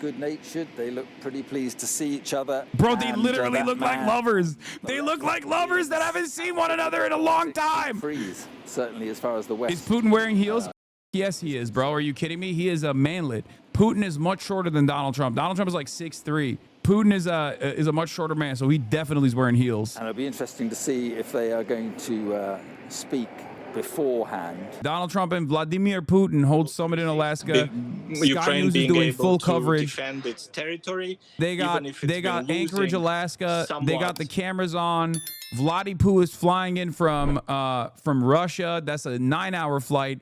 good-natured. They look pretty pleased to see each other. Bro, they literally look like lovers. They look like lovers that haven't seen one another in a long time. Freeze, certainly as far as the West. Is Putin wearing heels? Yes, he is, bro. Are you kidding me? He is a manlet. Putin is much shorter than Donald Trump. Donald Trump is like 6'3". Putin is a much shorter man, so he definitely is wearing heels. And it'll be interesting to see if they are going to speak beforehand. Donald Trump and Vladimir Putin hold summit in Alaska. Sky News is doing full coverage. Defend its territory. They got Anchorage, Alaska. Somewhat. They got the cameras on. Vladimir Putin is flying in from Russia. That's a 9-hour flight.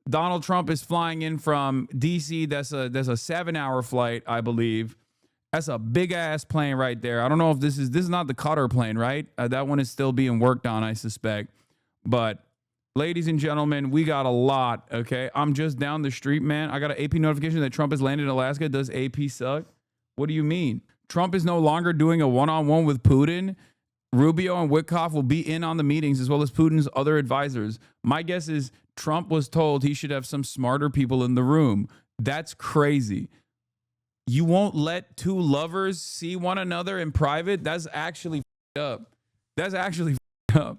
Donald Trump is flying in from DC. That's a 7-hour flight, I believe. That's a big ass plane right there. I don't know if this is not the Qatar plane, right? That one is still being worked on, I suspect. But ladies and gentlemen, we got a lot, okay? I'm just down the street, man. I got an AP notification that Trump has landed in Alaska. Does AP suck? What do you mean? Trump is no longer doing a one-on-one with Putin. Rubio and Witkoff will be in on the meetings as well as Putin's other advisors. My guess is Trump was told he should have some smarter people in the room. That's crazy. You won't let two lovers see one another in private? That's actually up. That's actually up.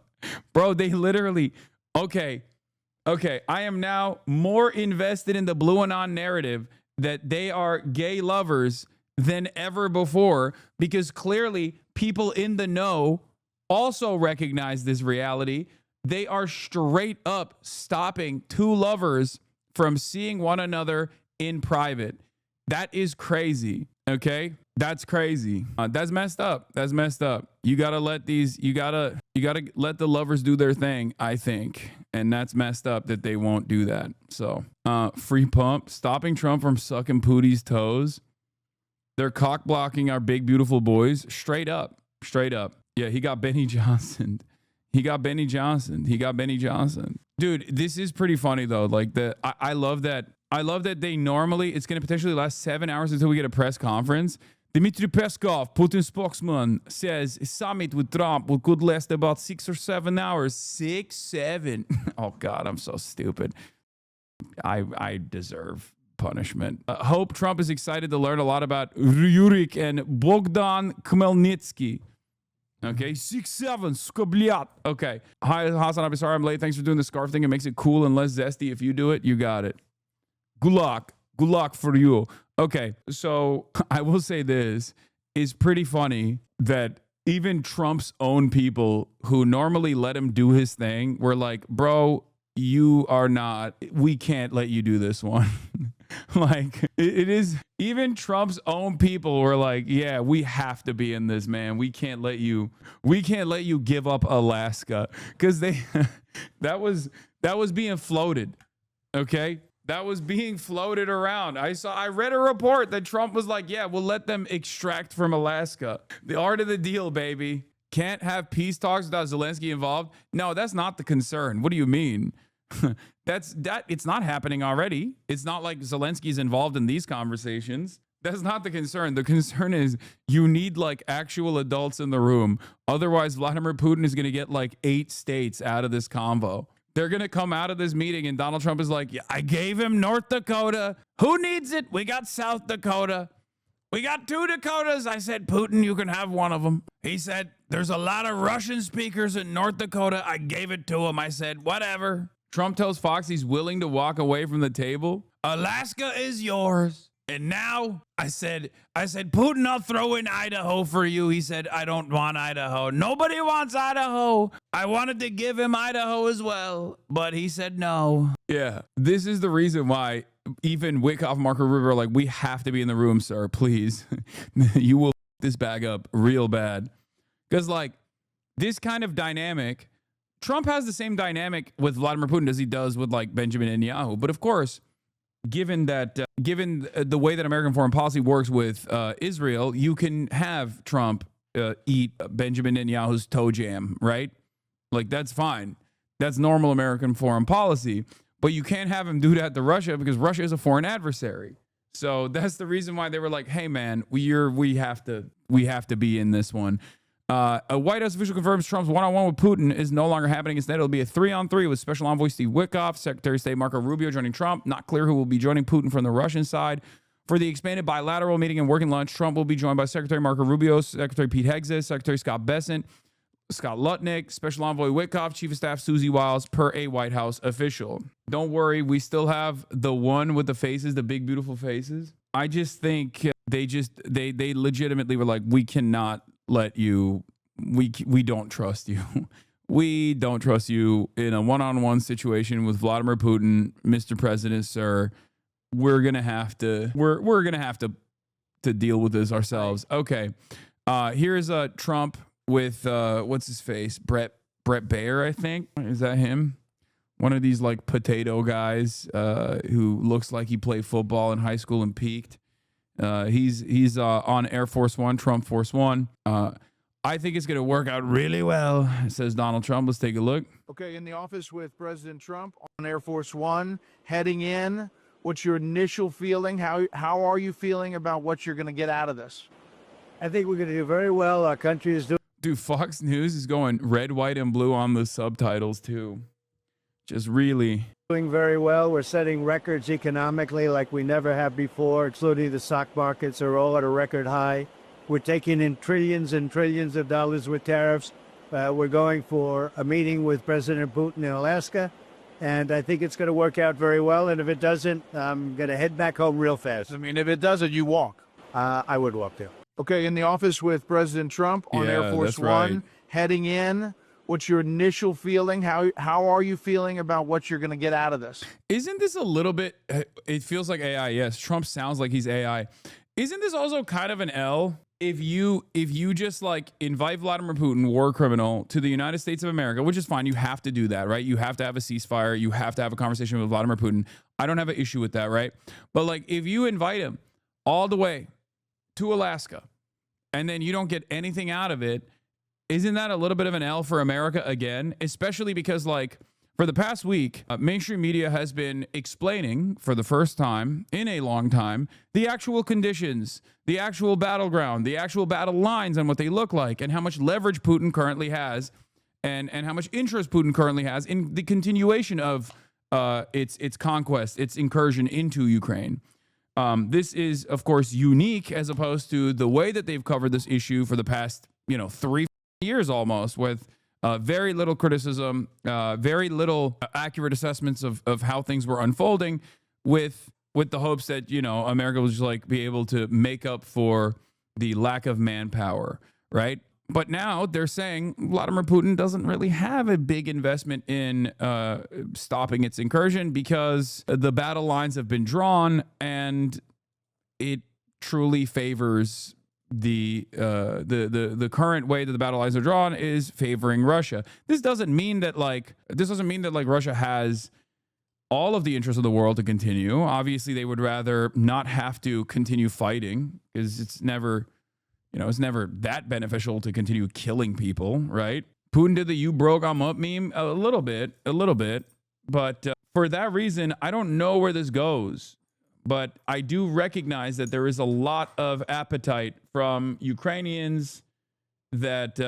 Bro, they literally... Okay. I am now more invested in the Blue Anon narrative that they are gay lovers than ever before, because clearly people in the know also recognize this reality. They are straight up stopping two lovers from seeing one another in private. That is crazy. Okay. That's crazy. That's messed up. That's messed up. You gotta let let the lovers do their thing, I think. And that's messed up that they won't do that. So, free pump, stopping Trump from sucking Pooty's toes. They're cock blocking our big, beautiful boys. Straight up. Yeah, he got Benny Johnson. Dude, this is pretty funny though. Like I love that they normally, it's going to potentially last 7 hours until we get a press conference. Dmitry Peskov, Putin's spokesman, says a summit with Trump could last about 6 or 7 hours. 6, 7. Oh God, I'm so stupid. I deserve punishment. Hope Trump is excited to learn a lot about Yurik and Bogdan Khmelnytsky. Okay, 6-7, skobliat. Okay. Hi, HasanAbi. Sorry I'm late. Thanks for doing the scarf thing. It makes it cool and less zesty. If you do it, you got it. Good luck for you. Okay, so I will say this is pretty funny that even Trump's own people who normally let him do his thing were like, bro, we can't let you do this one. Like it is, even Trump's own people were like, yeah, we have to be in this, man. We can't let you give up Alaska, because that was being floated. Okay. That was being floated around. I read a report that Trump was like, yeah, we'll let them extract from Alaska. The art of the deal, baby. Can't have peace talks without Zelensky involved. No, that's not the concern. What do you mean? It's not happening already. It's not like Zelensky's involved in these conversations. That's not the concern. The concern is you need like actual adults in the room. Otherwise, Vladimir Putin is going to get like 8 states out of this convo. They're going to come out of this meeting and Donald Trump is like, yeah, I gave him North Dakota. Who needs it? We got South Dakota. We got 2 Dakotas. I said, Putin, you can have one of them. He said, there's a lot of Russian speakers in North Dakota. I gave it to him. I said, whatever. Trump tells Fox he's willing to walk away from the table. Alaska is yours. And now I said, Putin, I'll throw in Idaho for you. He said, I don't want Idaho. Nobody wants Idaho. I wanted to give him Idaho as well, but he said no. Yeah, this is the reason why even Witkoff and Marco Rubio are like, we have to be in the room, sir, please. You will this bag up real bad. Because like this kind of dynamic, Trump has the same dynamic with Vladimir Putin as he does with like Benjamin Netanyahu. But of course, given the way that American foreign policy works with Israel, you can have Trump eat Benjamin Netanyahu's toe jam, right? Like, that's fine. That's normal American foreign policy. But you can't have him do that to Russia because Russia is a foreign adversary. So that's the reason why they were like, hey, man, we have to be in this one. A White House official confirms Trump's one-on-one with Putin is no longer happening. Instead, it'll be a 3-on-3 with Special Envoy Steve Witkoff, Secretary of State Marco Rubio joining Trump. Not clear who will be joining Putin from the Russian side. For the expanded bilateral meeting and working lunch, Trump will be joined by Secretary Marco Rubio, Secretary Pete Hegseth, Secretary Scott Bessent, Scott Lutnick, Special Envoy Witkoff, Chief of Staff Susie Wiles, per a White House official. Don't worry, we still have the one with the faces, the big, beautiful faces. I just think they legitimately were like, we cannot let you, we don't trust you. We don't trust you in a one-on-one situation with Vladimir Putin, Mr. President, sir. We're gonna have to deal with this ourselves. Okay. Here's Trump with what's his face? Brett Baer, I think. Is that him? One of these like potato guys who looks like he played football in high school and peaked. He's on Air Force One, Trump Force One. I think it's going to work out really well, says Donald Trump. Let's take a look. Okay, in the office with President Trump on Air Force One, heading in. What's your initial feeling? How are you feeling about what you're going to get out of this? I think we're going to do very well. Our country is doing. Dude, Fox News is going red, white, and blue on the subtitles too. Just really Doing very well. We're setting records economically like we never have before, including the stock markets are all at a record high. We're taking in trillions and trillions of dollars with tariffs. We're going for a meeting with President Putin in Alaska, and I think it's going to work out very well. And if it doesn't, I'm going to head back home real fast. I mean, if it doesn't, you walk. I would walk there. Okay, in the office with President Trump on Air Force One, right. heading in. What's your initial feeling? How are you feeling about what you're going to get out of this? Isn't this a little bit, it feels like AI. Yes, Trump sounds like he's AI. Isn't this also kind of an L? If you just like invite Vladimir Putin, war criminal, to the United States of America, which is fine, you have to do that, right? You have to have a ceasefire. You have to have a conversation with Vladimir Putin. I don't have an issue with that, right? But like if you invite him all the way to Alaska and then you don't get anything out of it, isn't that a little bit of an L for America again? Especially because like for the past week, mainstream media has been explaining for the first time in a long time the actual conditions, the actual battleground, the actual battle lines and what they look like and how much leverage Putin currently has and how much interest Putin currently has in the continuation of its conquest, its incursion into Ukraine. This is, of course, unique as opposed to the way that they've covered this issue for the past, 3 years almost, with very little criticism, very little accurate assessments of how things were unfolding, with the hopes that America was just like be able to make up for the lack of manpower, right? But now they're saying Vladimir Putin doesn't really have a big investment in stopping its incursion because the battle lines have been drawn and it truly favors the current way that the battle lines are drawn is favoring Russia. This doesn't mean that Russia has all of the interests of the world to continue. Obviously, they would rather not have to continue fighting because it's never that beneficial to continue killing people, right? Putin did the "you broke, I'm up" meme a little bit, but for that reason, I don't know where this goes. But I do recognize that there is a lot of appetite from Ukrainians that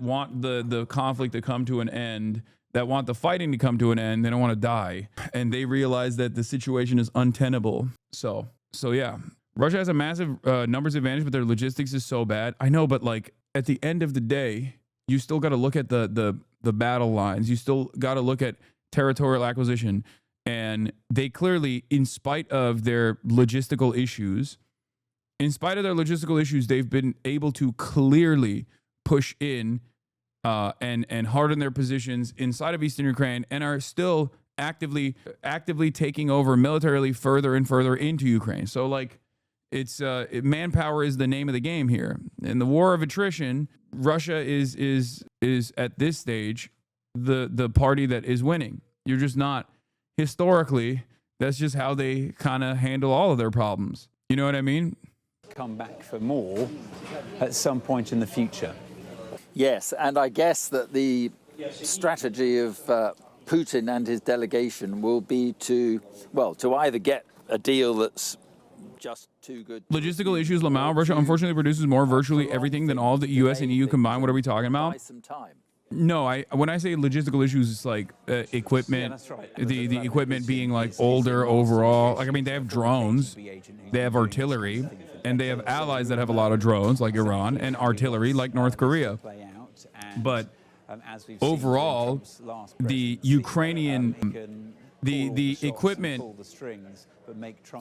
want the conflict to come to an end, that want the fighting to come to an end. They don't want to die, and they realize that the situation is untenable. So yeah, Russia has a massive numbers advantage, but their logistics is so bad. I know, but like at the end of the day, you still got to look at the battle lines. You still got to look at territorial acquisition. And they clearly, in spite of their logistical issues, they've been able to clearly push in and harden their positions inside of Eastern Ukraine and are still actively taking over militarily further and further into Ukraine. So like it's manpower is the name of the game here. In the war of attrition, Russia is at this stage the party that is winning. You're just not. Historically, that's just how they kind of handle all of their problems. You know what I mean? Come back for more at some point in the future. Yes, and I guess that the strategy of Putin and his delegation will be to either get a deal that's just too good. Logistical issues, Lamau. Russia unfortunately produces more virtually everything than all of the U.S. and EU combined. What are we talking about? Buy some time. No, when I say logistical issues, it's like equipment. Yeah, that's right. The equipment being like older overall. Like, I mean, they have drones, they have artillery, and they have allies that have a lot of drones, like Iran, and artillery, like North Korea. But overall, the Ukrainian, the equipment.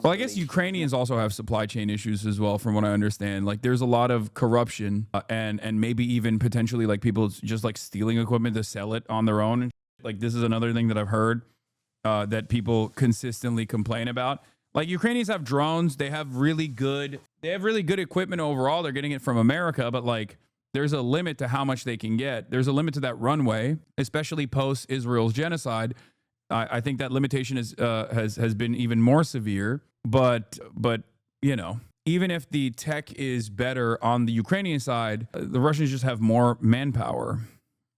Well, I guess Ukrainians also have supply chain issues as well, from what I understand. Like, there's a lot of corruption and maybe even potentially like people just like stealing equipment to sell it on their own. Like, this is another thing that I've heard that people consistently complain about. Like, Ukrainians have drones. They have really good equipment overall. They're getting it from America, but like, there's a limit to how much they can get. There's a limit to that runway, especially post Israel's genocide. I think that limitation has been even more severe. But you know, even if the tech is better on the Ukrainian side, the Russians just have more manpower,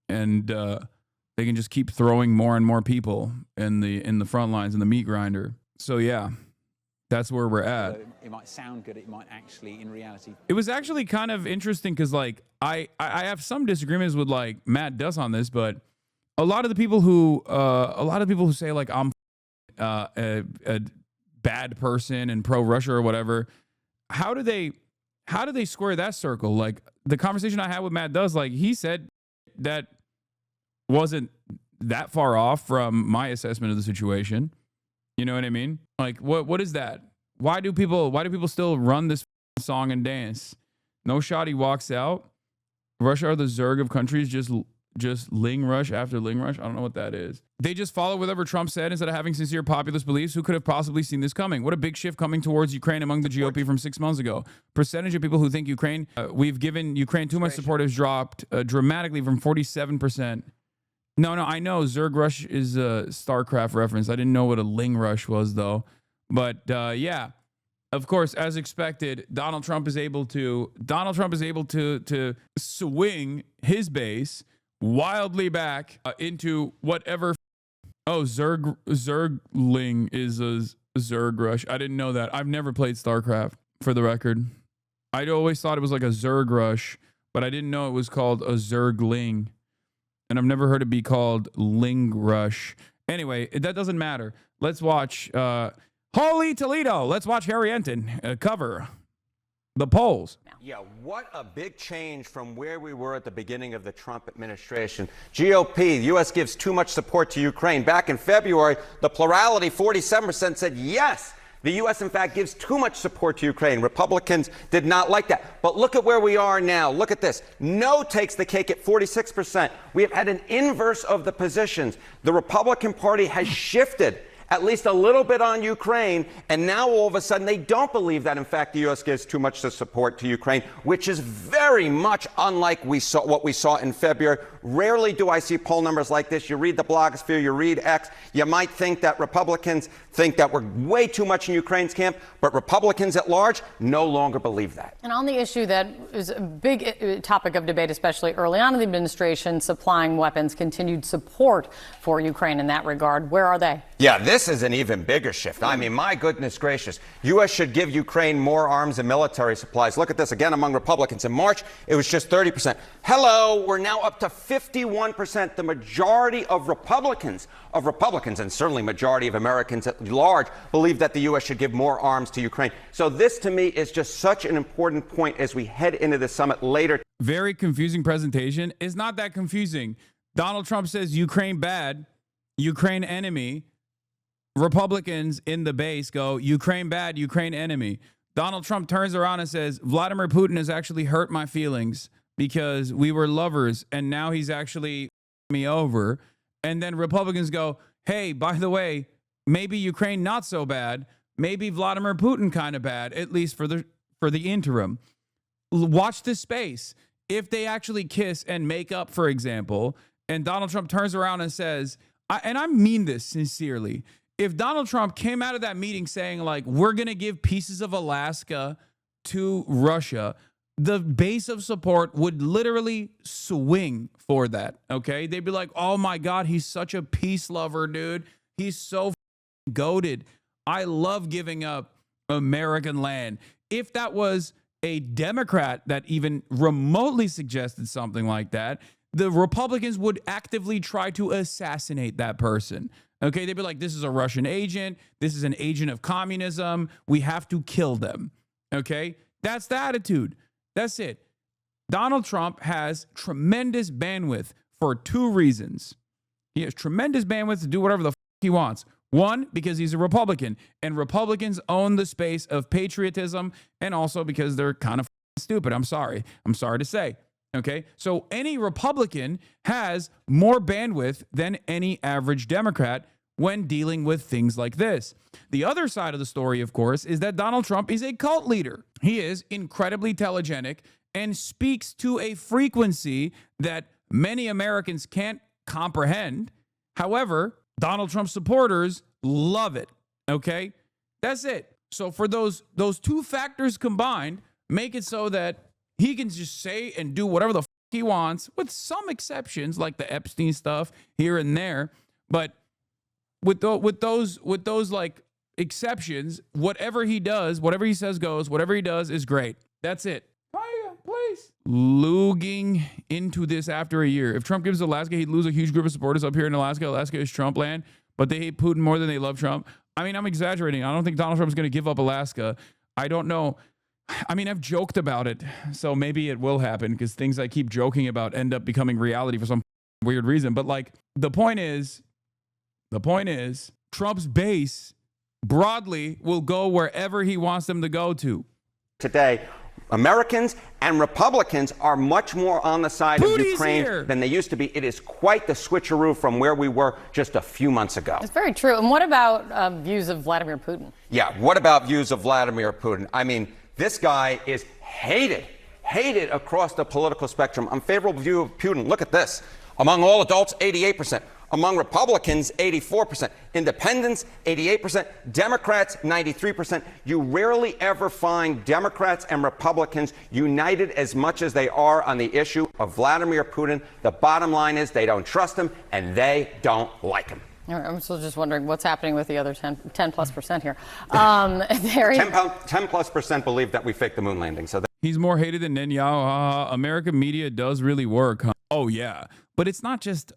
and they can just keep throwing more and more people in the front lines, in the meat grinder. So yeah, that's where we're at. So it might sound good. It might actually, in reality, it was actually kind of interesting because like I have some disagreements with like Matt Duss on this, but a lot of the people who say like I'm a bad person and pro Russia or whatever, how do they square that circle? Like, the conversation I had with Matt Duss, like, he said that wasn't that far off from my assessment of the situation. You know what I mean? Like, what is that? Why do people still run this song and dance? No Shoddy walks out. Russia are the Zerg of countries, just Ling Rush after Ling Rush. I don't know what that is. They just follow whatever Trump said instead of having sincere populist beliefs. Who could have possibly seen this coming? What a big shift coming towards Ukraine among the GOP from 6 months ago. Percentage of people who think we've given Ukraine too much support has dropped dramatically from 47%. No, I know Zerg Rush is a StarCraft reference. I didn't know what a Ling Rush was though. But yeah, of course, as expected, Donald Trump is able to swing his base wildly back into whatever. Oh, Zergling is a Zerg Rush. I didn't know that. I've never played StarCraft, for the record. I'd always thought it was like a Zerg Rush, but I didn't know it was called a Zergling. And I've never heard it be called Ling Rush. Anyway, that doesn't matter. Let's watch Holy Toledo. Let's watch Harry Enton cover the polls. Yeah, what a big change from where we were at the beginning of the Trump administration. GOP, the U.S. gives too much support to Ukraine. Back in February, the plurality, 47%, said yes, the U.S. in fact gives too much support to Ukraine. Republicans did not like that. But look at where we are now. Look at this. No takes the cake at 46%. We have had an inverse of the positions. The Republican Party has shifted at least a little bit on Ukraine, and now all of a sudden they don't believe that, in fact, the U.S. gives too much support to Ukraine, which is very much unlike what we saw in February. Rarely do I see poll numbers like this. You read the blogosphere, you read X, you might think that Republicans think that we're way too much in Ukraine's camp, but Republicans at large no longer believe that. And on the issue that is a big topic of debate, especially early on in the administration, supplying weapons, continued support for Ukraine in that regard, where are they? Yeah, this is an even bigger shift. I mean, my goodness gracious. U.S. should give Ukraine more arms and military supplies. Look at this again among Republicans. In March, it was just 30%. Hello, we're now up to 51%. The majority of Republicans, and certainly majority of Americans at large, believe that the U.S. should give more arms to Ukraine. So this, to me, is just such an important point as we head into the summit later. Very confusing presentation. It's not that confusing. Donald Trump says Ukraine bad, Ukraine enemy. Republicans in the base go, Ukraine bad, Ukraine enemy. Donald Trump turns around and says, Vladimir Putin has actually hurt my feelings because we were lovers and now he's actually me over. And then Republicans go, hey, by the way, maybe Ukraine not so bad. Maybe Vladimir Putin kind of bad, at least for the interim. Watch this space. If they actually kiss and make up, for example, and Donald Trump turns around and says, and I mean this sincerely, if Donald Trump came out of that meeting saying, like, we're going to give pieces of Alaska to Russia, the base of support would literally swing for that, okay? They'd be like, oh, my God, he's such a peace lover, dude. He's so goated. I love giving up American land. If that was a Democrat that even remotely suggested something like that, the Republicans would actively try to assassinate that person. Okay, they'd be like, this is a Russian agent. This is an agent of communism. We have to kill them. Okay, that's the attitude. That's it. Donald Trump has tremendous bandwidth for two reasons. He has tremendous bandwidth to do whatever the he wants. One, because he's a Republican, and Republicans own the space of patriotism, and also because they're kind of stupid. I'm sorry to say. Okay, so any Republican has more bandwidth than any average Democrat when dealing with things like this. The other side of the story, of course, is that Donald Trump is a cult leader. He is incredibly telegenic and speaks to a frequency that many Americans can't comprehend. However, Donald Trump supporters love it. Okay, that's it. So for those two factors combined, make it so that he can just say and do whatever the he wants, with some exceptions like the Epstein stuff here and there. But with those like exceptions, whatever he does, whatever he says goes. Whatever he does is great. That's it. Please. Luging into this after a year. If Trump gives Alaska, he'd lose a huge group of supporters up here in Alaska. Alaska is Trump land, but they hate Putin more than they love Trump. I mean, I'm exaggerating. I don't think Donald Trump's going to give up Alaska. I don't know. I mean, I've joked about it, so maybe it will happen because things I keep joking about end up becoming reality for some weird reason. But like, the point is, Trump's base broadly will go wherever he wants them to go to. Today, Americans and Republicans are much more on the side of Ukraine than they used to be. It is quite the switcheroo from where we were just a few months ago. It's very true. And what about views of Vladimir Putin? Yeah, what about views of Vladimir Putin? I mean, this guy is hated across the political spectrum. Unfavorable view of Putin. Look at this. Among all adults, 88%. Among Republicans, 84%. Independents, 88%. Democrats, 93%. You rarely ever find Democrats and Republicans united as much as they are on the issue of Vladimir Putin. The bottom line is they don't trust him and they don't like him. I'm still just wondering what's happening with the other 10 plus percent here. 10 plus percent believe that we faked the moon landing. So he's more hated than Netanyahu. American media does really work. Huh? Oh, yeah. But it's not just,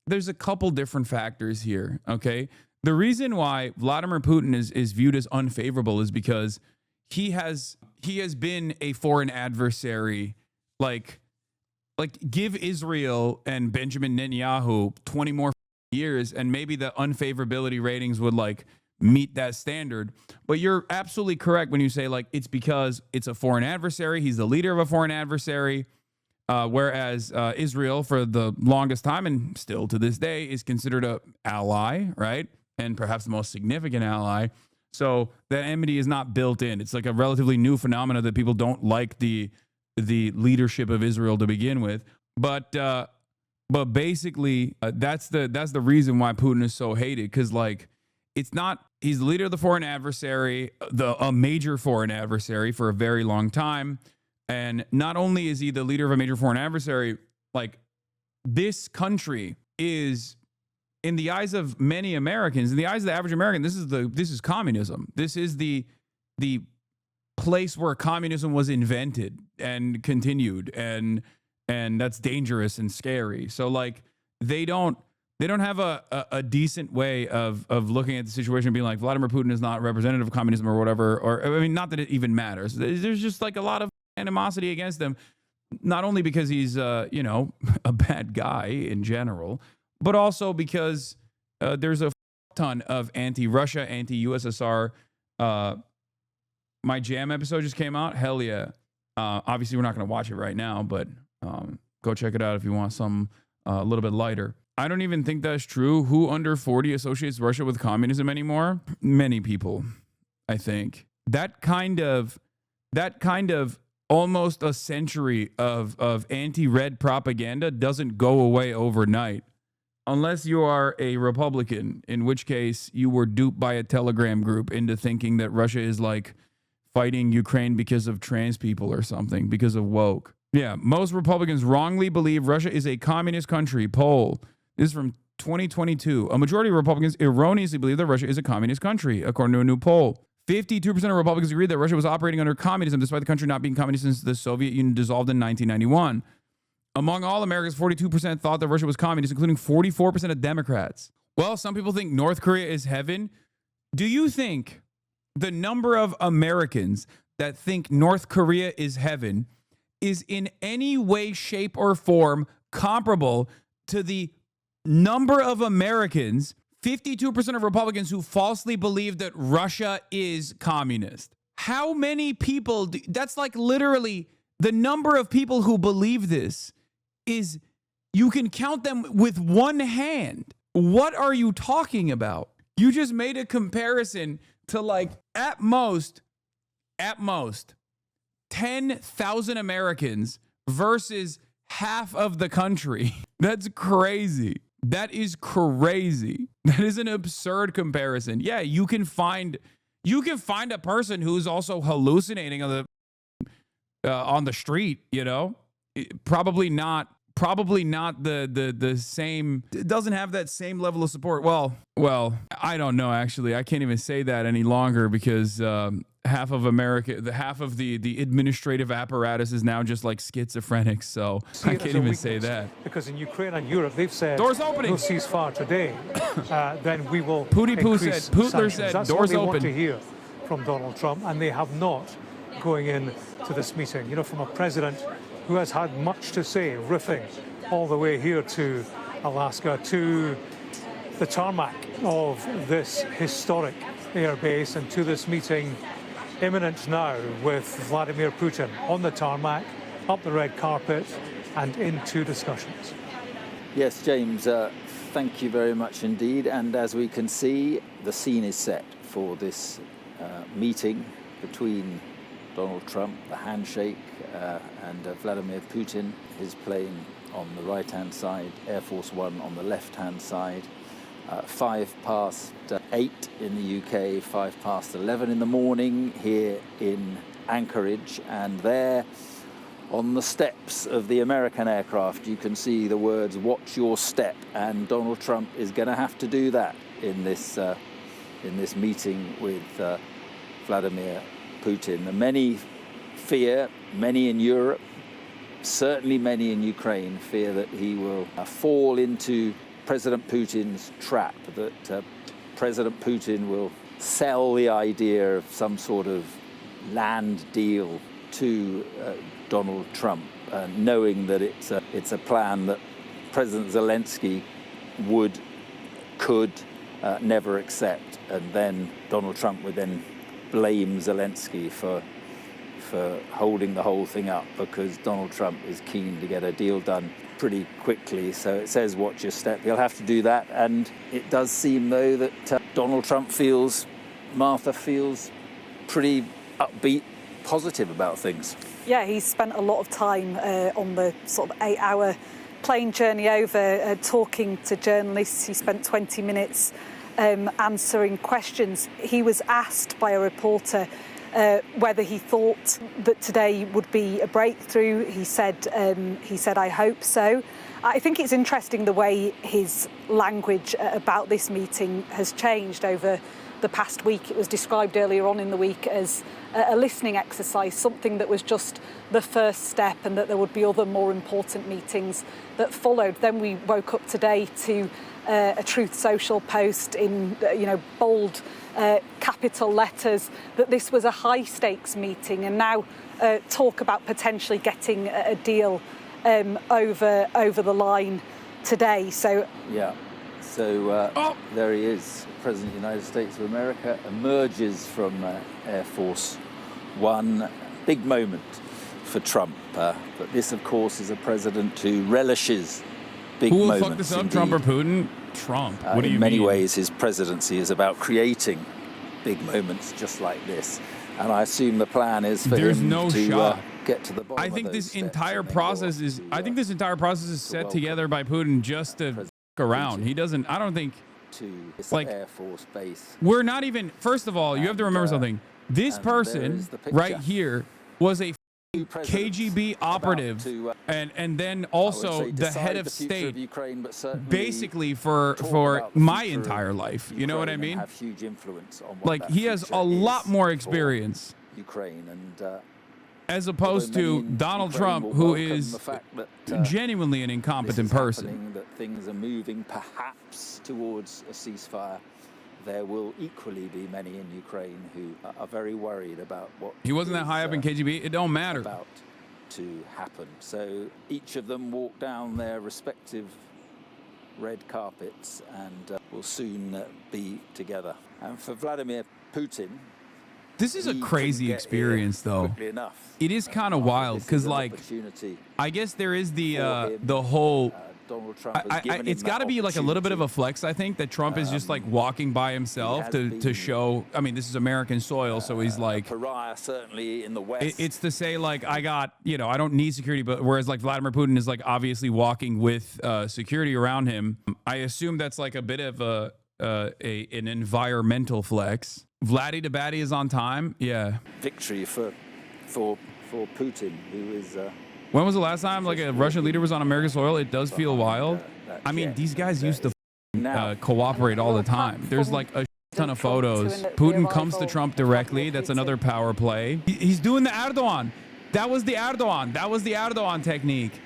there's a couple different factors here. Okay. The reason why Vladimir Putin is viewed as unfavorable is because he has been a foreign adversary. Like give Israel and Benjamin Netanyahu 20 more years and maybe the unfavorability ratings would like meet that standard. But you're absolutely correct when you say like it's because it's a foreign adversary. He's the leader of a foreign adversary, whereas Israel for the longest time and still to this day is considered an ally, right? And perhaps the most significant ally. So that enmity is not built in. It's like a relatively new phenomenon that people don't like the leadership of Israel to begin with. But basically, that's the reason why Putin is so hated, because like it's not he's the leader of the foreign adversary, a major foreign adversary for a very long time, and not only is he the leader of a major foreign adversary, like this country is in the eyes of many Americans, in the eyes of the average American, this is communism. This is the place where communism was invented and continued and that's dangerous and scary. So like they don't have a decent way of looking at the situation and being like Vladimir Putin is not representative of communism or whatever. Or I mean, not that it even matters. There's just like a lot of animosity against him, not only because he's a bad guy in general, but also because there's a ton of anti-Russia, anti-USSR. My Jam episode just came out. Hell yeah. Obviously, we're not going to watch it right now, but go check it out if you want some a little bit lighter. I don't even think that's true. Who under 40 associates Russia with communism anymore? Many people, I think. That kind of almost a century of anti-red propaganda doesn't go away overnight. Unless you are a Republican, in which case you were duped by a Telegram group into thinking that Russia is like fighting Ukraine because of trans people or something, because of woke. Yeah, most Republicans wrongly believe Russia is a communist country. Poll. This is from 2022. A majority of Republicans erroneously believe that Russia is a communist country, according to a new poll. 52% of Republicans agreed that Russia was operating under communism, despite the country not being communist since the Soviet Union dissolved in 1991. Among all Americans, 42% thought that Russia was communist, including 44% of Democrats. Well, some people think North Korea is heaven. Do you think the number of Americans that think North Korea is heaven is in any way, shape, or form comparable to the number of Americans, 52% of Republicans, who falsely believe that Russia is communist? How many people, that's like literally the number of people who believe this is, you can count them with one hand. What are you talking about? You just made a comparison to like at most 10,000 Americans versus half of the country. That's crazy. That is crazy. That is an absurd comparison. Yeah, you can find a person who's also hallucinating on the street, you know? Probably not the same. It doesn't have that same level of support. Well, I don't know, actually. I can't even say that any longer because half of America, half of the administrative apparatus is now just like schizophrenic. So I can't even say that. Because in Ukraine and Europe, they've said doors opening. No ceasefire today. Then we will Putler increase sanctions. That's doors what they open. want to hear from Donald Trump, and they have not going into this meeting. You know, from a president who has had much to say, riffing all the way here to Alaska, to the tarmac of this historic air base, and to this meeting imminent now with Vladimir Putin on the tarmac, up the red carpet, and into discussions. Yes, James, thank you very much indeed. And as we can see, the scene is set for this meeting between Donald Trump, the handshake, and Vladimir Putin, his plane on the right-hand side, Air Force One on the left-hand side. 8:05 in the UK, 11:05 in the morning here in Anchorage, and there on the steps of the American aircraft you can see the words "Watch your step," and Donald Trump is going to have to do that in this meeting with Vladimir Putin. And many fear, many in Europe, certainly many in Ukraine, fear that he will fall into President Putin's trap, that President Putin will sell the idea of some sort of land deal to Donald Trump, knowing that it's a plan that President Zelensky could never accept, and then Donald Trump would then blame Zelensky for holding the whole thing up, because Donald Trump is keen to get a deal done pretty quickly. So it says watch your step. He'll have to do that, and it does seem though that Martha feels pretty upbeat, positive about things. Yeah, he's spent a lot of time on the sort of 8-hour plane journey over talking to journalists. He spent 20 minutes answering questions. He was asked by a reporter whether he thought that today would be a breakthrough. He said, I hope so. I think it's interesting the way his language about this meeting has changed over the past week. It was described earlier on in the week as a listening exercise, something that was just the first step, and that there would be other more important meetings that followed. Then we woke up today to a Truth Social post in bold capital letters that this was a high stakes meeting, and now talk about potentially getting a deal over the line today. So yeah, so there he is, President of the United States of America, emerges from Air Force One. Big moment for Trump, but this of course is a president who relishes big Who will moments. fuck this up, indeed. Trump or Putin? Trump. What do you mean? In many ways, his presidency is about creating big moments just like this. And I assume the plan is for him to get to the bottom I think of those this entire process is. I think this entire process is set together by Putin just to fuck around. He doesn't. I don't think. To like Air Force base. We're not even. First of all, you have to remember something. This person right here was a KGB operative, and then also the head of state, basically for my entire life. You know what I mean? Have huge influence on what like he has a lot more experience. Ukraine, and as opposed to Donald Trump, who is genuinely an incompetent person. That things are moving perhaps towards a ceasefire. There will equally be many in Ukraine who are very worried about what he wasn't that high up in KGB. It don't matter. About to happen. So each of them walk down their respective red carpets and will soon be together. And for Vladimir Putin, this is a crazy experience, though. It is kind of wild because, like, I guess there is the whole. Donald Trump it's got to be like a little bit of a flex, I think, that Trump is just like walking by himself to show. I mean, this is American soil, so he's like pariah, certainly in the West. It's to say, like, I don't need security, but whereas like Vladimir Putin is like obviously walking with security around him. I assume that's like a bit of an environmental flex. Vladdy to Batty is on time. Yeah. Victory for Putin, who is. When was the last time like a Russian leader was on American soil? It does feel wild. I mean, these guys used to cooperate all the time. There's like a ton of photos. Putin comes to Trump directly. That's another power play. He's doing the Erdogan. That was the Erdogan. That was the Erdogan technique.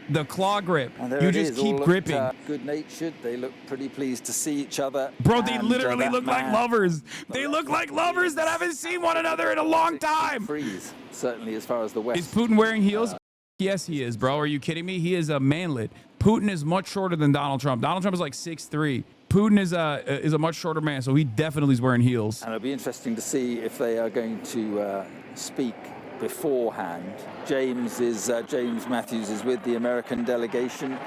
The claw grip. You just keep gripping. Good-natured. They look pretty pleased to see each other. Bro, they literally look like lovers. They look like lovers that haven't seen one another in a long time. Freeze, certainly as far as the West. Is Putin wearing heels? Yes, he is, bro. Are you kidding me? He is a manlet. Putin is much shorter than Donald Trump. Donald Trump is like 6'3". Putin is a much shorter man, so he definitely is wearing heels. And it'll be interesting to see if they are going to speak beforehand. James Matthews is with the American delegation.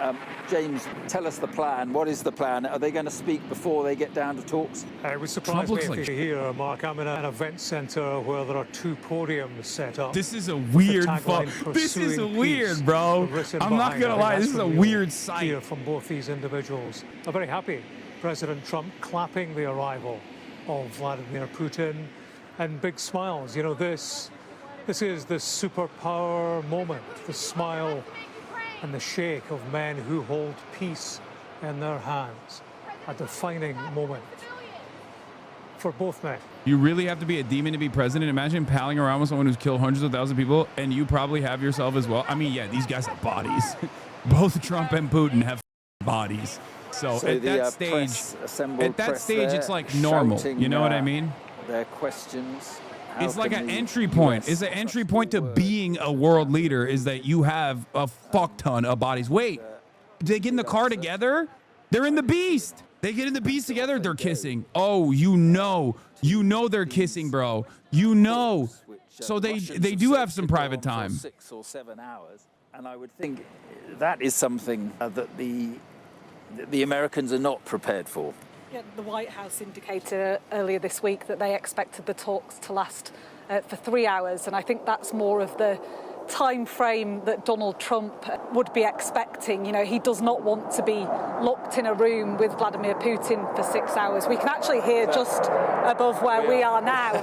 James, tell us the plan. What is the plan? Are they going to speak before they get down to talks? It would surprise me if you're here, Mark. I'm in an event center where there are 2 podiums set up. This is a weird This is weird, bro. I'm not going to lie. This is a weird sight. Here from both these individuals. I'm very happy. President Trump clapping the arrival of Vladimir Putin and big smiles. You know, this is the superpower moment, the smile and the shake of men who hold peace in their hands. A defining moment for both men. You really have to be a demon to be president. Imagine palling around with someone who's killed hundreds of thousands of people, and you probably have yourself as well. I mean, yeah, these guys have bodies. Both Trump and Putin have bodies. So at that stage, it's like normal. You know what I mean? Their questions. It's like an entry point. It's an entry point to being a world leader is that you have a fuck ton of bodies. Wait, did they get in the car together? They're in the Beast. They get in the Beast together. They're kissing. Oh, you know they're kissing, bro. You know. So they do have some private time. 6 or 7 hours, and I would think that is something that the Americans are not prepared for. Yeah, the White House indicated earlier this week that they expected the talks to last for 3 hours, and I think that's more of the time frame that Donald Trump would be expecting. You know, he does not want to be locked in a room with Vladimir Putin for 6 hours. We can actually hear just above where we are now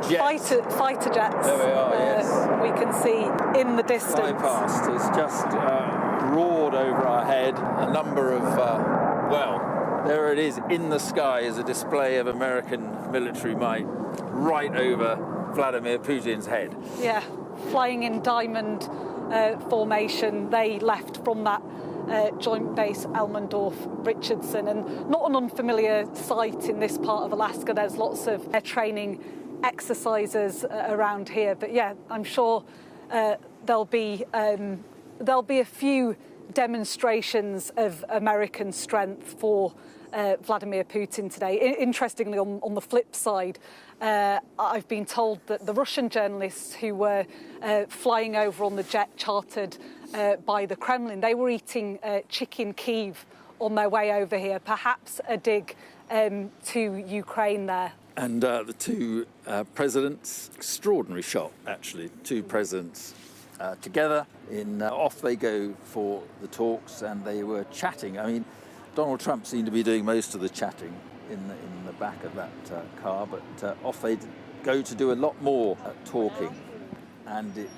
fighter jets. There we are, yes. We can see in the distance. Fly past. It's just roared over our head. A number of, there it is in the sky is a display of American military might right over Vladimir Putin's head. Yeah, flying in diamond formation. They left from that joint base Elmendorf-Richardson, and not an unfamiliar sight in this part of Alaska. There's lots of training exercises around here, but yeah, I'm sure there'll be a few demonstrations of American strength for Vladimir Putin today. Interestingly, on the flip side, I've been told that the Russian journalists who were flying over on the jet chartered by the Kremlin, they were eating chicken Kiev on their way over here, perhaps a dig to Ukraine there. And the two presidents, extraordinary shot, actually, two presidents together. Off they go for the talks, and they were chatting. I mean, Donald Trump seemed to be doing most of the chatting in the back of that car, but off they go to do a lot more talking. And it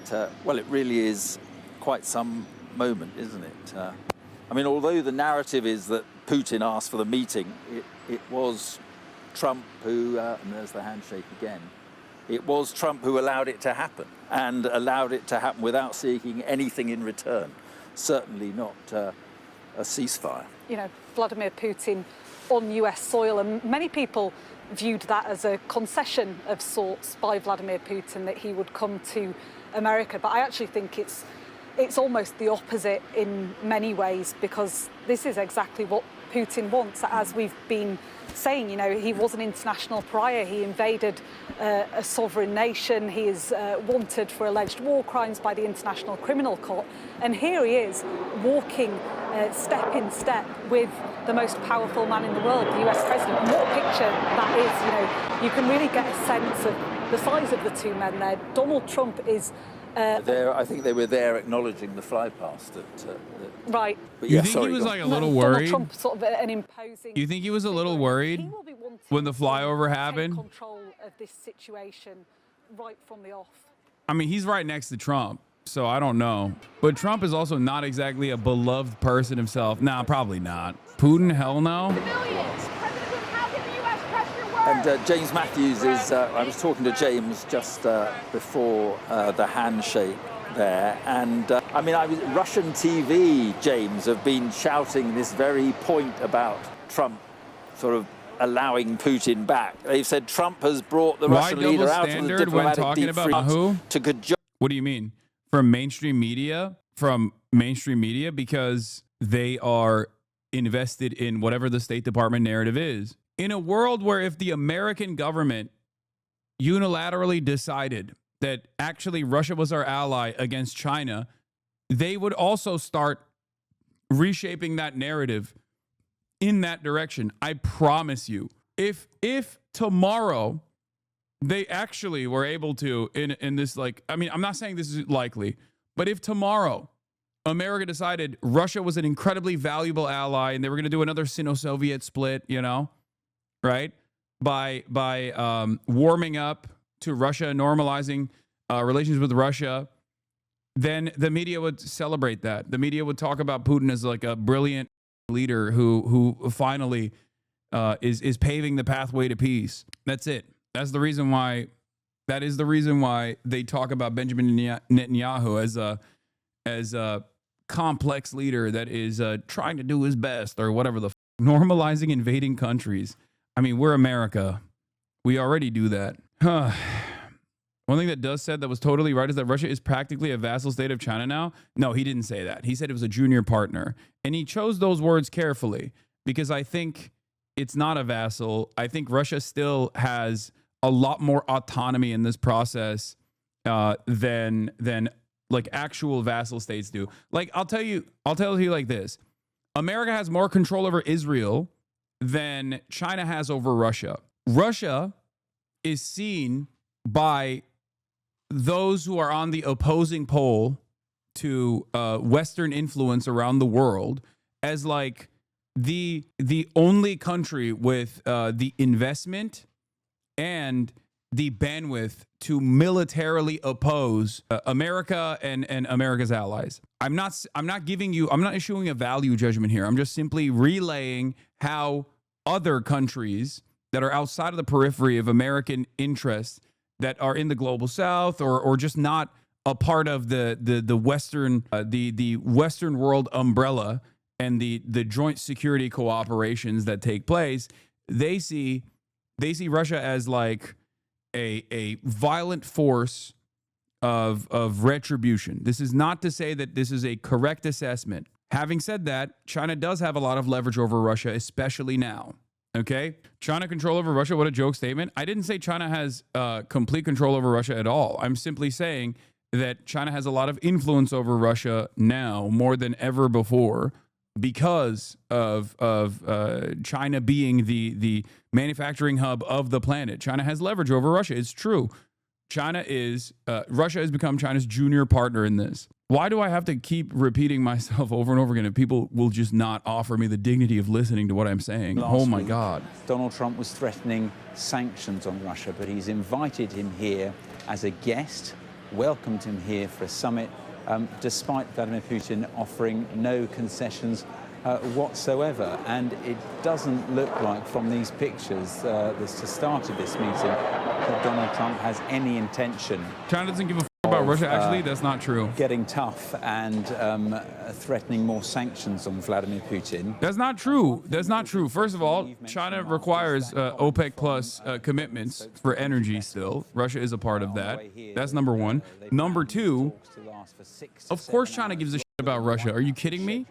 really is quite some moment, isn't it? I mean, although the narrative is that Putin asked for the meeting, it was Trump who, and there's the handshake again, It was Trump who allowed it to happen, and allowed it to happen without seeking anything in return. Certainly not a ceasefire. You know, Vladimir Putin on US soil, and many people viewed that as a concession of sorts by Vladimir Putin, that he would come to America. But I actually think it's almost the opposite in many ways, because this is exactly what Putin wants. As we've been saying, you know, he was an international pariah. He invaded a sovereign nation. He is wanted for alleged war crimes by the International Criminal Court. And here he is walking step in step with the most powerful man in the world, the US president. And what a picture that is. You know, you can really get a sense of the size of the two men there. Donald Trump is... I think they were there acknowledging the flypast. Right. But you think he was like a little worried? Donald Trump, sort of an imposing... You think he was a little worried when the flyover happened? Take control of this situation right from the off. I mean, he's right next to Trump, so I don't know. But Trump is also not exactly a beloved person himself. Nah, probably not. Putin, hell no. And James Matthews is, I was talking to James just before the handshake there. And I mean, Russian TV, James, have been shouting this very point about Trump sort of allowing Putin back. They've said Trump has brought the Russian leader out of the diplomatic deep freeze to cajole. What do you mean? From mainstream media? From mainstream media? Because they are invested in whatever the State Department narrative is. In a world where if the American government unilaterally decided that actually Russia was our ally against China, they would also start reshaping that narrative in that direction. I promise you. If tomorrow they actually were able to, in this, like, I mean, I'm not saying this is likely, but if tomorrow America decided Russia was an incredibly valuable ally and they were going to do another Sino-Soviet split, you know, right? By warming up to Russia, normalizing relations with Russia, then the media would celebrate that. The media would talk about Putin as like a brilliant leader who finally is paving the pathway to peace. That's it. That's the reason why. That is the reason why they talk about Benjamin Netanyahu as a complex leader that is trying to do his best or whatever the normalizing invading countries. I mean, we're America. We already do that. One thing that Does said that was totally right is that Russia is practically a vassal state of China now. No, he didn't say that. He said it was a junior partner. And he chose those words carefully because I think it's not a vassal. I think Russia still has a lot more autonomy in this process than like actual vassal states do. Like, I'll tell you like this. America has more control over Israel than China has over Russia. Russia is seen by those who are on the opposing pole to Western influence around the world as like the only country with the investment and the bandwidth to militarily oppose America and America's allies. I'm not issuing a value judgment here. I'm just simply relaying how other countries that are outside of the periphery of American interests that are in the global south or just not a part of the Western the Western world umbrella and the joint security cooperations that take place, they see Russia as like a violent force of retribution. This is not to say that this is a correct assessment. Having said that, China does have a lot of leverage over Russia, especially now. Okay? China control over Russia, what a joke statement. I didn't say China has complete control over Russia at all. I'm simply saying that China has a lot of influence over Russia now more than ever before because of China being the manufacturing hub of the planet. China has leverage over Russia. It's true. Russia has become China's junior partner in this. Why do I have to keep repeating myself over and over again if people will just not offer me the dignity of listening to what I'm saying? Oh my God. Donald Trump was threatening sanctions on Russia, but he's invited him here as a guest, welcomed him here for a summit, despite Vladimir Putin offering no concessions whatsoever. And it doesn't look like, from these pictures that's the start of this meeting, that Donald Trump has any intention. China doesn't give a about Russia. Actually, that's not true. Getting tough and threatening more sanctions on Vladimir Putin. That's not true. That's not true. First of all, China requires OPEC plus commitments for energy still. Russia is a part of that. That's number one. Number two, of course China gives a shit about Russia. Are you kidding me?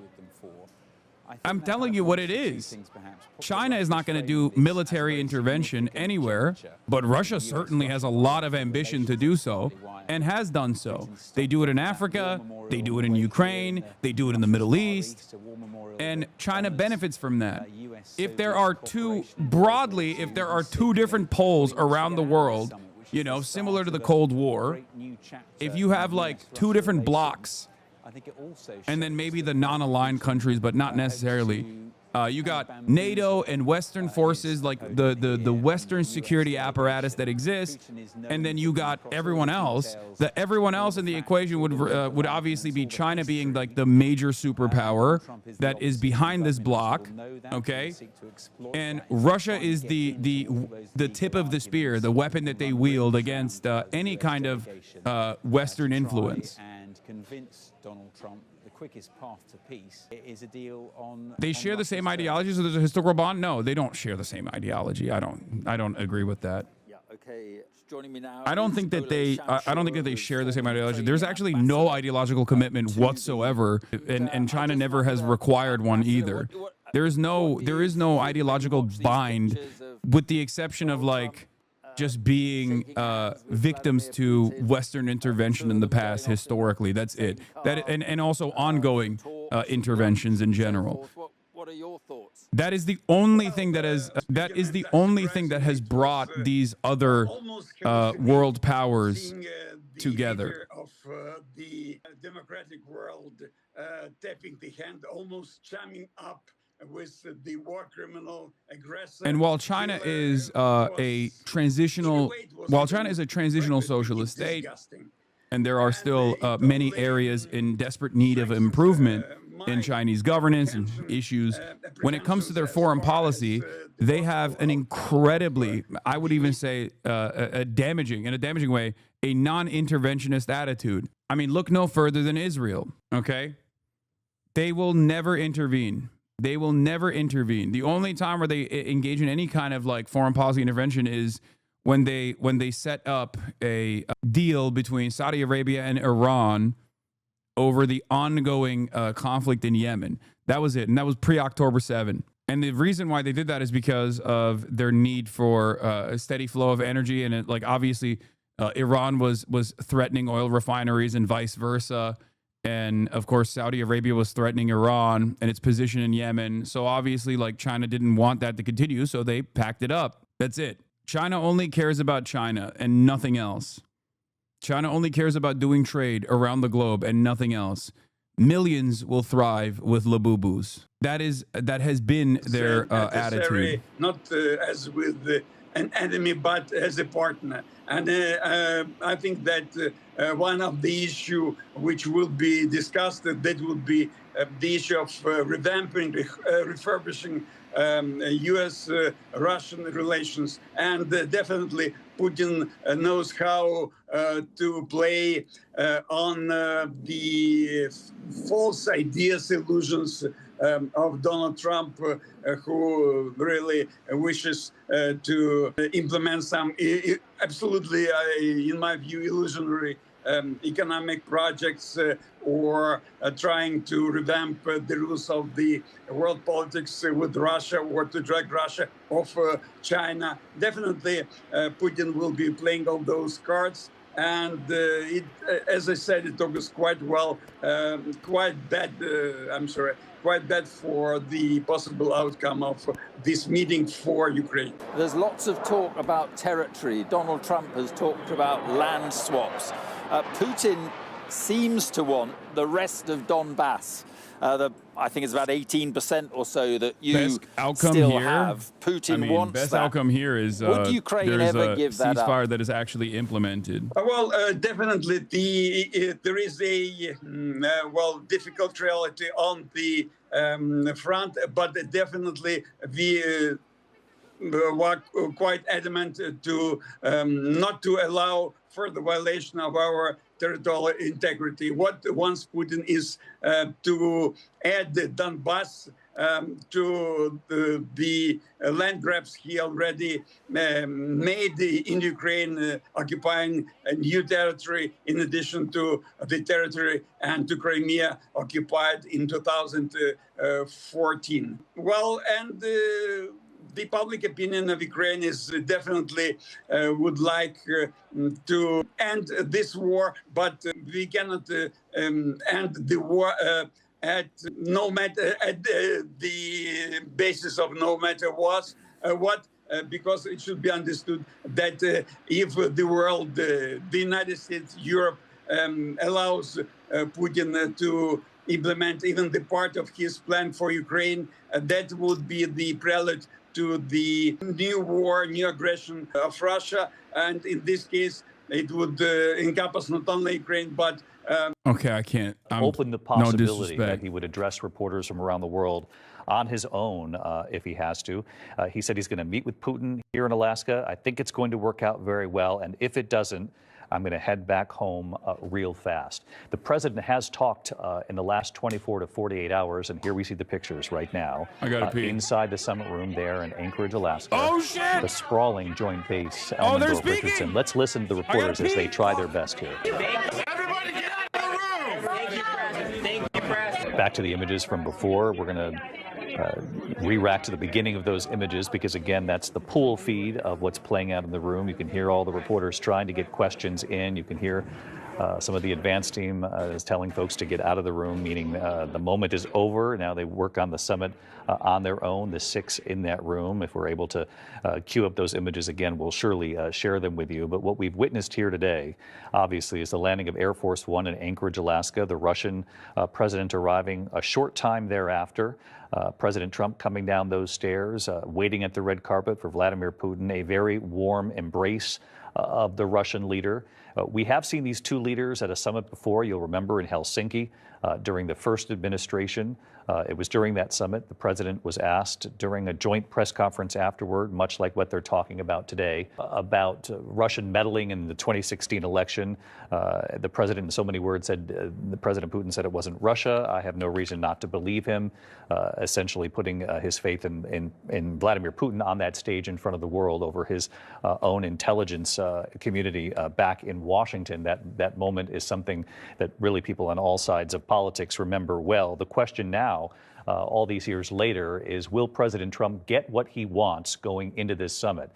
I'm telling you what it is. China is not going to do military intervention anywhere, but Russia certainly has a lot of ambition to do so and has done so. They do it in Africa, they do it in Ukraine, they do it in the Middle East, and China benefits from that. If there are two different poles around the world, you know, similar to the Cold War, if you have like two different blocks, and then maybe the non-aligned countries, but not necessarily. You got NATO and Western forces, like the Western security apparatus that exists, and then you got everyone else. Everyone else in the equation would obviously be China being like the major superpower that is behind this block, okay? And Russia is the tip of the spear, the weapon that they wield against any kind of Western influence. Convince Donald Trump the quickest path to peace is a deal on. They share the same ideology, so there's a historical bond. No, they don't share the same ideology. I don't agree with that. Yeah. Okay. Joining me now. I don't think that they share the same ideology. There's actually no ideological commitment whatsoever, and China never has required one either. There is no ideological bind, with the exception of like just being victims to Western intervention in the past historically. That's it. And also ongoing interventions in general. What are your thoughts? That is the only thing that has brought these other world powers together. Of the democratic world tapping the hand, almost chumming up with the war criminal aggressor. And while China is a transitional socialist state, and there are still many areas in desperate need of improvement in Chinese governance and issues, when it comes to their foreign policy, they have an incredibly, I would even say, in a damaging way, a non-interventionist attitude. I mean, look no further than Israel, okay? They will never intervene. They will never intervene. The only time where they engage in any kind of like foreign policy intervention is when they set up a deal between Saudi Arabia and Iran over the ongoing conflict in Yemen. That was it, and that was pre-October 7. And the reason why they did that is because of their need for a steady flow of energy, and it, like obviously Iran was threatening oil refineries and vice versa. And of course, Saudi Arabia was threatening Iran and its position in Yemen. So obviously, like China didn't want that to continue, so they packed it up. That's it. China only cares about China and nothing else. China only cares about doing trade around the globe and nothing else. Millions will thrive with labubus. That has been their attitude. Not as with an enemy, but as a partner. And I think that one of the issues which will be discussed, that will be the issue of revamping, refurbishing U.S.-Russian relations. And definitely Putin knows how to play on the false ideas, illusions of Donald Trump, who really wishes to implement some absolutely, in my view, illusionary economic projects or trying to revamp the rules of the world politics with Russia, or to drag Russia off China. Definitely, Putin will be playing all those cards. And as I said, it augurs quite well, quite bad for the possible outcome of this meeting for Ukraine. There's lots of talk about territory. Donald Trump has talked about land swaps. Putin seems to want the rest of Donbass. I think it's about 18% or so that you Best outcome still here, have. Putin wants best that. outcome here is Would Ukraine there's ever a give that up? ceasefire that is actually implemented. Well, definitely there is a difficult reality on the front, but definitely we were quite adamant to not to allow further violation of our territorial integrity. What wants Putin is to add the Donbass to the land grabs he already made in Ukraine, occupying a new territory in addition to the territory and to Crimea occupied in 2014. Well, and the public opinion of Ukraine is definitely would like to end this war, but we cannot end the war at no matter at the basis of no matter what, because it should be understood that if the world, the United States, Europe allows Putin to implement even the part of his plan for Ukraine, that would be the prelude to the new war, new aggression of Russia. And in this case, it would encompass not only Ukraine, but okay, I can't. Open the possibility no that he would address reporters from around the world on his own if he has to. He said he's going to meet with Putin here in Alaska. I think it's going to work out very well. And if it doesn't, I'm going to head back home real fast. The president has talked in the last 24 to 48 hours, and here we see the pictures right now. I gotta pee. Inside the summit room there in Anchorage, Alaska. Oh, shit! The sprawling joint base. Oh, they're Richardson. speaking! Let's listen to the reporters as they try their best here. Everybody get out of the room! Thank you, President. Thank you, President. Back to the images from before. We're going to re-rack to the beginning of those images because, again, that's the pool feed of what's playing out in the room. You can hear all the reporters trying to get questions in. You can hear some of the advance team is telling folks to get out of the room, meaning the moment is over. Now they work on the summit on their own, the 6 in that room. If we're able to queue up those images again, we'll surely share them with you. But what we've witnessed here today, obviously, is the landing of Air Force One in Anchorage, Alaska, the Russian president arriving a short time thereafter. President Trump coming down those stairs, waiting at the red carpet for Vladimir Putin, a very warm embrace of the Russian leader. We have seen these two leaders at a summit before. You'll remember in Helsinki during the first administration. It was during that summit the president was asked during a joint press conference afterward, much like what they're talking about today, about Russian meddling in the 2016 election. The president, in so many words, said, the President Putin said it wasn't Russia. I have no reason not to believe him, essentially putting his faith in Vladimir Putin on that stage in front of the world over his own intelligence community back in Washington. That moment is something that really people on all sides of politics remember well. The question now, all these years later, is will President Trump get what he wants going into this summit?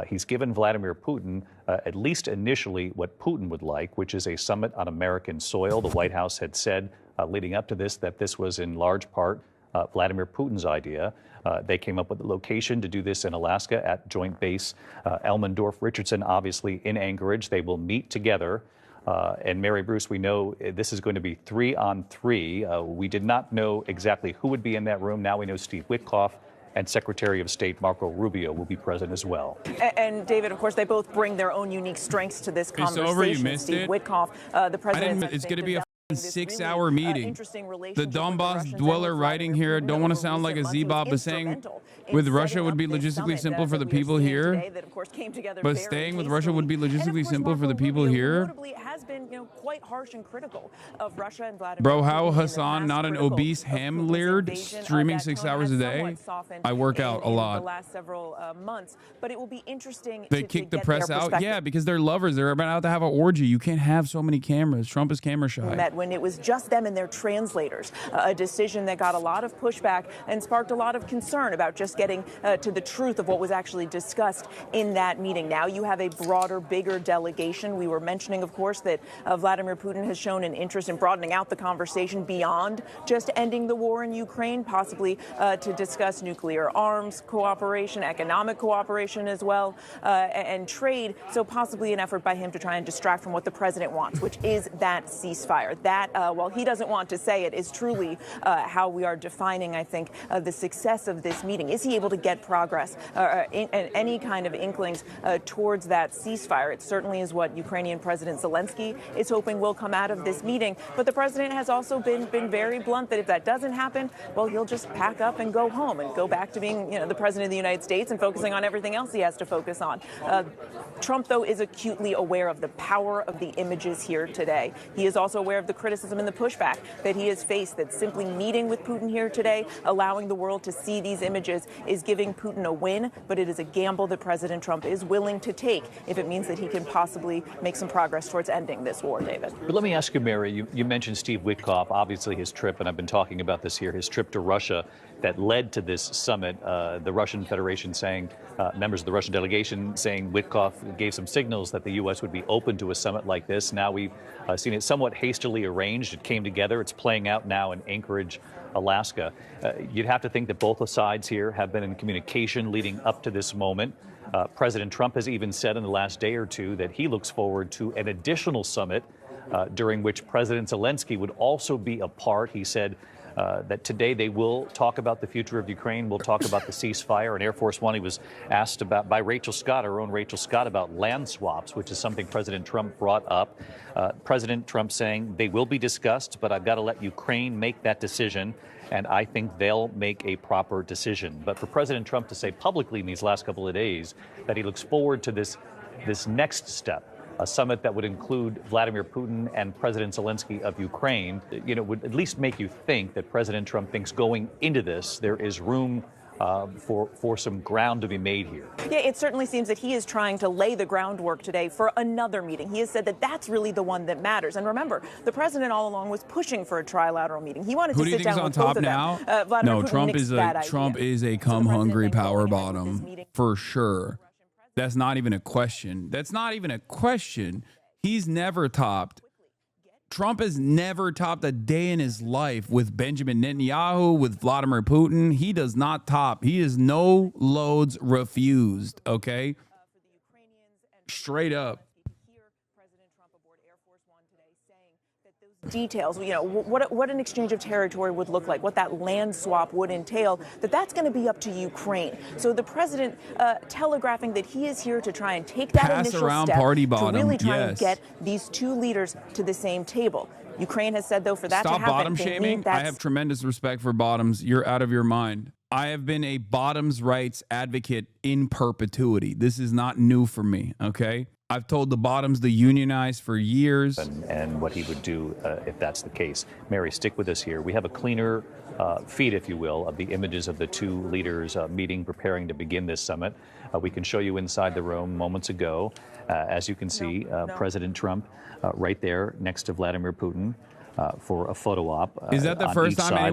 He's given Vladimir Putin, at least initially, what Putin would like, which is a summit on American soil. The White House had said leading up to this that this was in large part Vladimir Putin's idea. They came up with the location to do this in Alaska at Joint Base Elmendorf-Richardson, obviously in Anchorage. They will meet together. And Mary Bruce, we know this is going to be 3-on-3. We did not know exactly who would be in that room. Now we know Steve Witkoff and Secretary of State Marco Rubio will be present as well. And David, of course, they both bring their own unique strengths to this conversation. It's over, you missed Steve it. Witkoff, the president. It's going to be a 6-hour meeting. The Donbass dweller writing here don't want to sound like a Zebop, but saying with Russia would be logistically simple for the people here. But staying with Russia would be logistically simple for the people here. Has been, quite harsh and critical of Russia and Vladimir. Bro, how Hasan, not an obese ham-leered, streaming 6 hours a day? I work out a lot. The last several months, but it will be interesting. They kick the press out, yeah, because they're lovers. They're about to have an orgy. You can't have so many cameras. Trump is camera shy. When it was just them and their translators, a decision that got a lot of pushback and sparked a lot of concern about just getting to the truth of what was actually discussed in that meeting. Now you have a broader, bigger delegation. We were mentioning, of course, that Vladimir Putin has shown an interest in broadening out the conversation beyond just ending the war in Ukraine, possibly to discuss nuclear arms cooperation, economic cooperation as well, and trade. So possibly an effort by him to try and distract from what the president wants, which is that ceasefire. that, while he doesn't want to say it, is truly how we are defining, I think, the success of this meeting. Is he able to get progress and any kind of inklings towards that ceasefire? It certainly is what Ukrainian President Zelensky is hoping will come out of this meeting. But the president has also been very blunt that if that doesn't happen, well, he'll just pack up and go home and go back to being, the president of the United States and focusing on everything else he has to focus on. Trump, though, is acutely aware of the power of the images here today. He is also aware of the criticism and the pushback that he has faced, that simply meeting with Putin here today, allowing the world to see these images, is giving Putin a win, but it is a gamble that President Trump is willing to take if it means that he can possibly make some progress towards ending this war, David. But let me ask you, Mary, you mentioned Steve Witkoff, obviously his trip, and I've been talking about this here, his trip to Russia that led to this summit, the Russian Federation saying, members of the Russian delegation saying Witkoff gave some signals that the U.S. would be open to a summit like this. Now we've seen it somewhat hastily arranged. It came together. It's playing out now in Anchorage, Alaska. You'd have to think that both sides here have been in communication leading up to this moment. President Trump has even said in the last day or two that he looks forward to an additional summit during which President Zelensky would also be a part. He said that today they will talk about the future of Ukraine. We'll talk about the ceasefire. And Air Force One, he was asked about by Rachel Scott, our own Rachel Scott, about land swaps, which is something President Trump brought up. President Trump saying they will be discussed, but I've got to let Ukraine make that decision. And I think they'll make a proper decision. But for President Trump to say publicly in these last couple of days that he looks forward to this next step, a summit that would include Vladimir Putin and President Zelensky of Ukraine, would at least make you think that President Trump thinks going into this, there is room for some ground to be made here. Yeah, it certainly seems that he is trying to lay the groundwork today for another meeting. He has said that that's really the one that matters. And remember, the president all along was pushing for a trilateral meeting. He wanted to sit down with both of them. No, Trump is a come hungry power bottom for sure. That's not even a question. That's not even a question. He's never topped. Trump has never topped a day in his life with Benjamin Netanyahu, with Vladimir Putin. He does not top. He is no loads refused, okay? Straight up. Details, what an exchange of territory would look like, what that land swap would entail, that's going to be up to Ukraine. So the president telegraphing that he is here to try and take that initial step to really try and get these two leaders to the same table. Ukraine has said, though, for that to happen, bottom shaming. I have tremendous respect for bottoms. You're out of your mind. I have been a bottoms rights advocate in perpetuity. This is not new for me, okay? I've told the bottoms to unionize for years. And what he would do if that's the case. Mary, stick with us here. We have a cleaner feed, if you will, of the images of the two leaders meeting, preparing to begin this summit. We can show you inside the room moments ago. As you can see, President Trump right there next to Vladimir Putin for a photo op. Is that the first time anyone